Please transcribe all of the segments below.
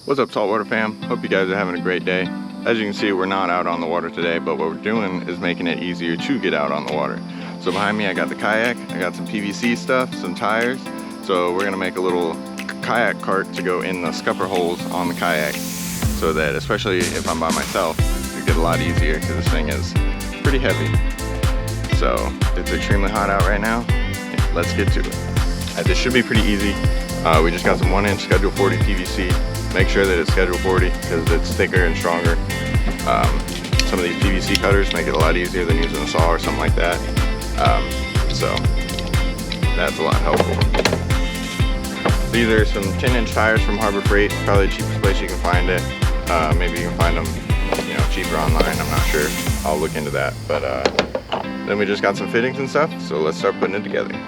What's up, Saltwater fam? Hope you guys are having a great day. As you can see, we're not out on the water today, but what we're doing is making it easier to get out on the water. So behind me I got the kayak, I got some PVC stuff, some tires. So we're gonna make a little kayak cart to go in the scupper holes on the kayak, so that especially if I'm by myself, it'll get a lot easier because this thing is pretty heavy. So it's extremely hot out right now. Let's get to it. This should be pretty easy. We just got some 1-inch Schedule 40 PVC. Make sure that it's Schedule 40 because it's thicker and stronger. Some of these PVC cutters make it a lot easier than using a saw or something like that. So that's a lot helpful. These are some 10-inch tires from Harbor Freight. Probably the cheapest place you can find it. Maybe you can find them, cheaper online. I'm not sure. I'll look into that. But then we just got some fittings and stuff. So let's start putting it together.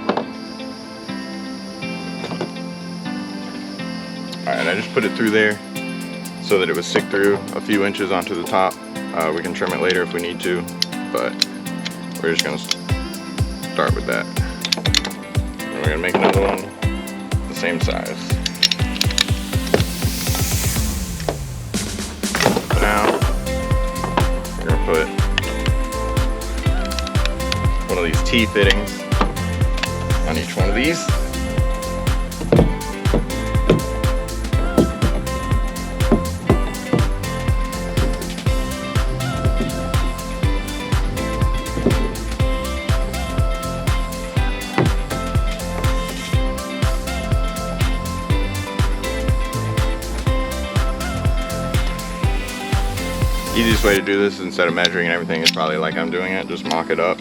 Alright, I just put it through there so that it would stick through a few inches onto the top. We can trim it later if we need to, but we're just going to start with that. And we're going to make another one the same size. For now, we're going to put one of these T fittings on each one of these. Easiest way to do this, instead of measuring and everything, is probably like I'm doing it. Just mock it up,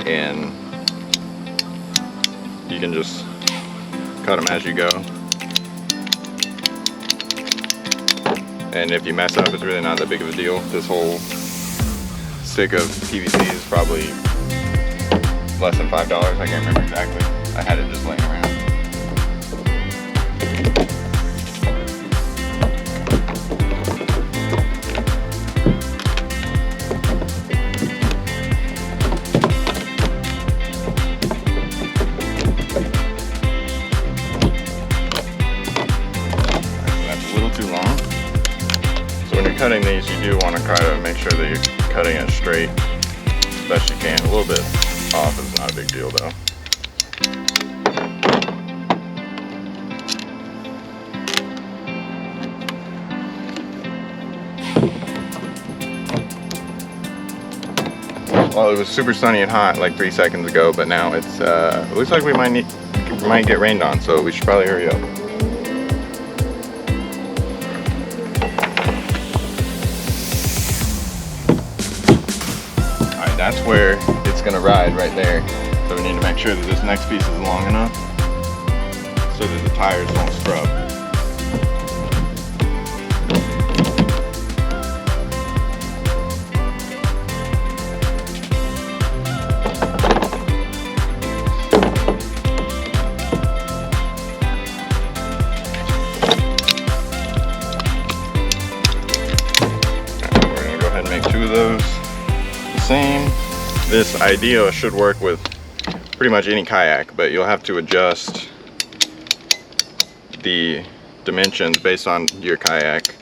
and you can just cut them as you go. And if you mess up, it's really not that big of a deal. This whole stick of PVC is probably less than $5. I can't remember exactly. I had it just laying around. Cutting these, you do want to try to make sure that you're cutting it straight as best you can. A little bit off is not a big deal though. Well, it was super sunny and hot like 3 seconds ago, but now it's it looks like we might get rained on, so we should probably hurry up. That's where it's going to ride right there. So we need to make sure that this next piece is long enough so that the tires don't scrub. We're going to go ahead and make 2 of those. Same. This idea should work with pretty much any kayak, but you'll have to adjust the dimensions based on your kayak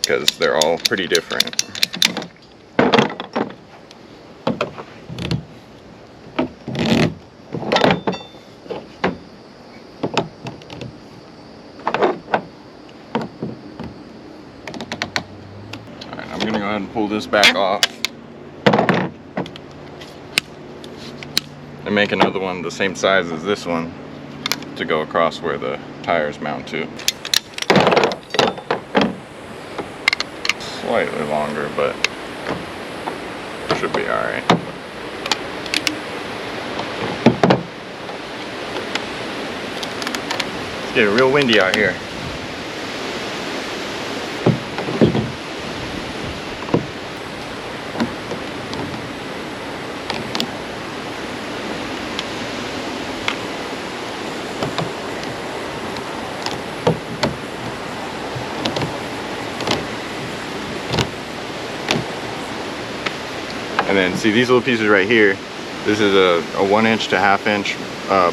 because they're all pretty different. Alright, I'm gonna go ahead and pull this back off and make another one the same size as this one to go across where the tires mount to. Slightly longer, but should be alright. It's getting real windy out here. And then see these little pieces right here, this is a 1-inch to 1/2-inch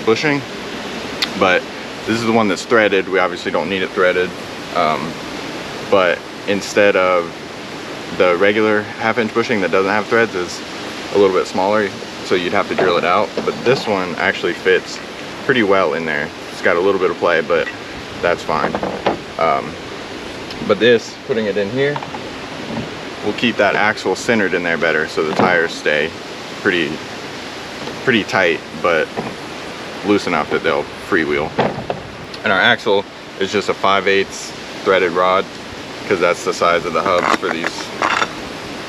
bushing, but this is the one that's threaded. We obviously don't need it threaded. but instead of the regular 1/2 inch bushing that doesn't have threads is a little bit smaller, so you'd have to drill it out. But this one actually fits pretty well in there. It's got a little bit of play, but that's fine. But this, putting it in here, will keep that axle centered in there better, so the tires stay pretty tight, but loose enough that they'll freewheel. And our axle is just a 5/8 threaded rod, because that's the size of the hubs for these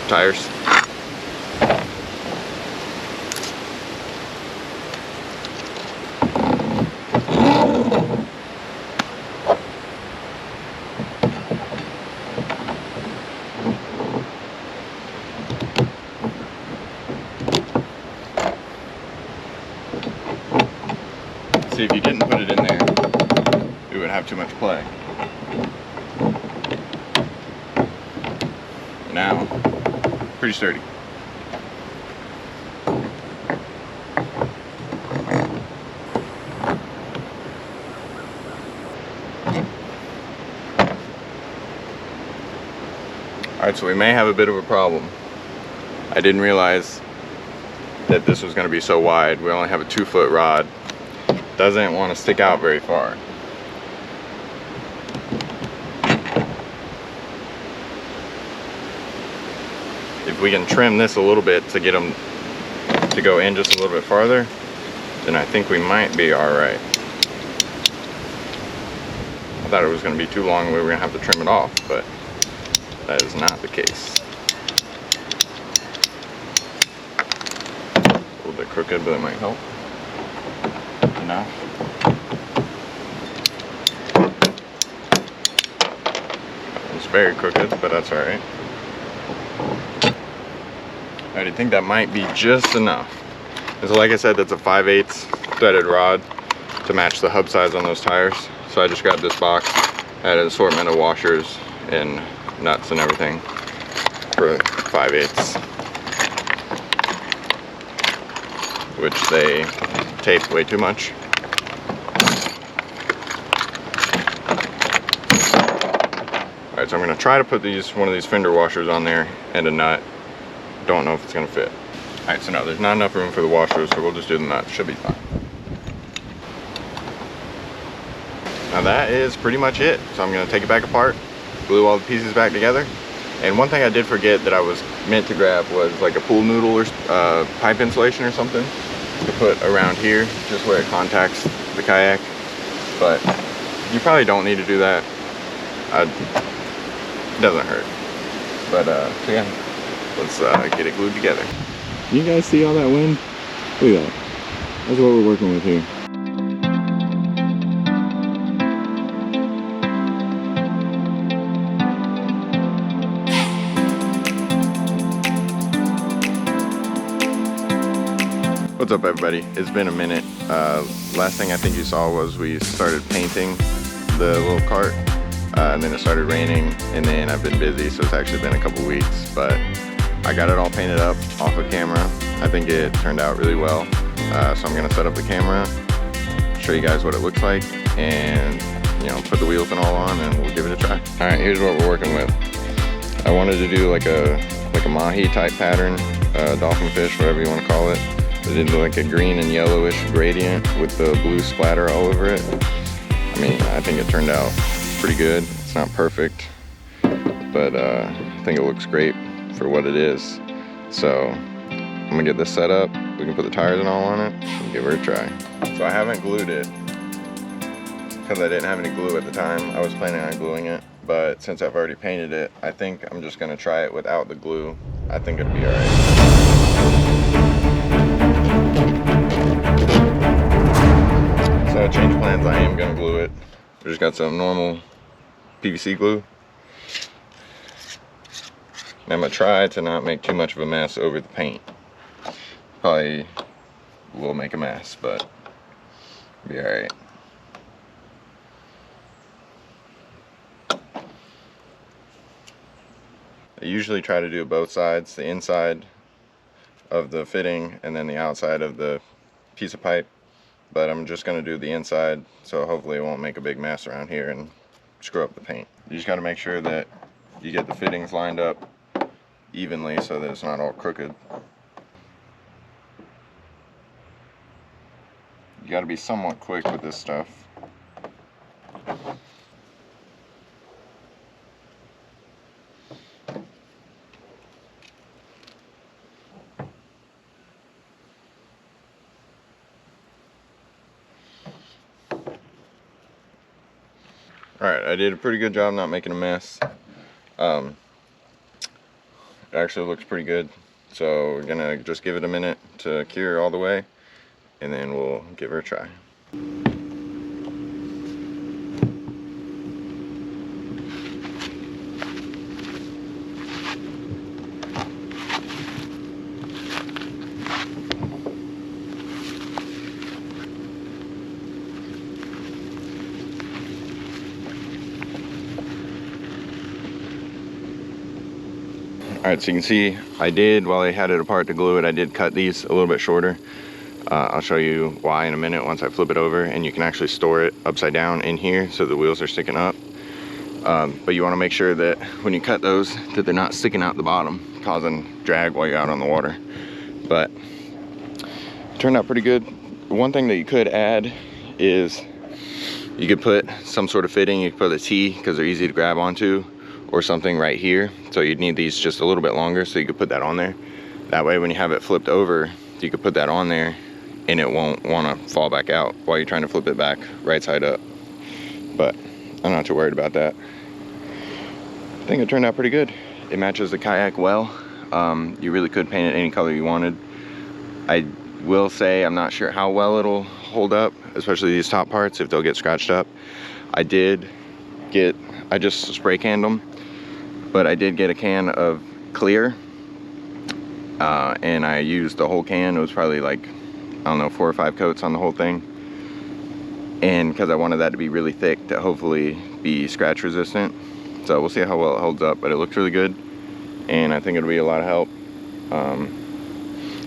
tires. See, if you didn't put it in there, it would have too much play. Now, pretty sturdy. Alright, so we may have a bit of a problem. I didn't realize that this was going to be so wide. We only have a 2-foot rod. Doesn't want to stick out very far. If we can trim this a little bit to get them to go in just a little bit farther, then I think we might be alright. I thought it was going to be too long, we were going to have to trim it off, but that is not the case. A little bit crooked, but it might help. Enough. It's very crooked, but that's alright. I think that might be just enough. And so like I said, that's a 5/8 threaded rod to match the hub size on those tires. So I just grabbed this box, had an assortment of washers and nuts and everything for 5/8, which they taped way too much. Alright, so I'm going to try to put one of these fender washers on there and a nut. Don't know if it's going to fit. Alright, so no, there's not enough room for the washers, so we'll just do the nut. Should be fine. Now that is pretty much it. So I'm going to take it back apart, glue all the pieces back together. And one thing I did forget that I was meant to grab was like a pool noodle or pipe insulation or something to put around here, just where it contacts the kayak. But you probably don't need to do that. It doesn't hurt. But so yeah, let's get it glued together. You guys see all that wind? Look at that. That's what we're working with here. What's up, everybody? It's been a minute. Last thing I think you saw was we started painting the little cart, and then it started raining, and then I've been busy, so it's actually been a couple weeks, but I got it all painted up off of camera. I think it turned out really well. So I'm gonna set up the camera, show you guys what it looks like, and put the wheels and all on, and we'll give it a try. All right, here's what we're working with. I wanted to do like a mahi type pattern, dolphin fish, whatever you want to call it. I did like a green and yellowish gradient with the blue splatter all over it. I mean, I think it turned out pretty good. It's not perfect, but I think it looks great for what it is. So I'm gonna get this set up. We can put the tires and all on it and give her a try. So I haven't glued it because I didn't have any glue at the time. I was planning on gluing it, but since I've already painted it, I think I'm just gonna try it without the glue. I think it'll be all right. So change of plans, I am gonna glue it. We just got some normal PVC glue. And I'm gonna try to not make too much of a mess over the paint. Probably will make a mess, but it'll be all right. I usually try to do both sides, the inside of the fitting and then the outside of the piece of pipe. But I'm just going to do the inside, so hopefully it won't make a big mess around here and screw up the paint. You just got to make sure that you get the fittings lined up evenly so that it's not all crooked. You got to be somewhat quick with this stuff. Alright, I did a pretty good job not making a mess. It actually looks pretty good. So we're gonna just give it a minute to cure all the way, and then we'll give her a try. Alright, so you can see I did, while I had it apart to glue it, I did cut these a little bit shorter. I'll show you why in a minute once I flip it over, and you can actually store it upside down in here so the wheels are sticking up. But you want to make sure that when you cut those that they're not sticking out the bottom, causing drag while you're out on the water. But it turned out pretty good. One thing that you could add is you could put some sort of fitting. You could put a T because they're easy to grab onto, or something right here. So you'd need these just a little bit longer, so you could put that on there. That way when you have it flipped over, you could put that on there and it won't want to fall back out while you're trying to flip it back right side up. But I'm not too worried about that. I think it turned out pretty good. It matches the kayak well. You really could paint it any color you wanted. I will say I'm not sure how well it'll hold up, especially these top parts, if they'll get scratched up. I just spray canned them, but I did get a can of clear, and I used the whole can. It was probably like, I don't know, 4 or 5 coats on the whole thing. And because I wanted that to be really thick to hopefully be scratch resistant. So we'll see how well it holds up, but it looks really good. And I think it'll be a lot of help,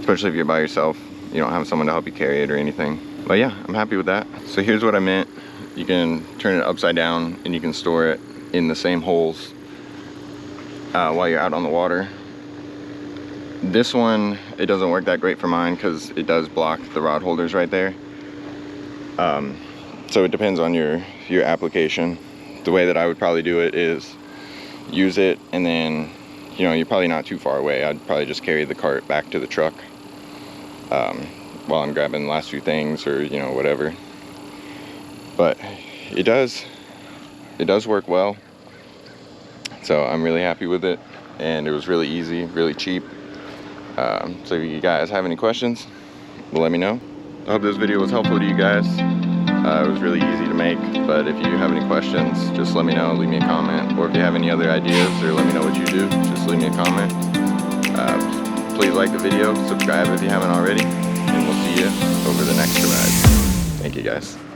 especially if you're by yourself. You don't have someone to help you carry it or anything. But yeah, I'm happy with that. So here's what I meant. You can turn it upside down and you can store it in the same holes while you're out on the water. This one, it doesn't work that great for mine because it does block the rod holders right there. So it depends on your application. The way that I would probably do it is use it, and then, you know, you're probably not too far away. I'd probably just carry the cart back to the truck while I'm grabbing the last few things, or, you know, whatever. But it does work well. So I'm really happy with it, and it was really easy, really cheap. So if you guys have any questions, let me know. I hope this video was helpful to you guys. It was really easy to make, but if you have any questions, just let me know, leave me a comment. Or if you have any other ideas, or let me know what you do, just leave me a comment. Please like the video, subscribe if you haven't already, and we'll see you over the next ride. Thank you guys.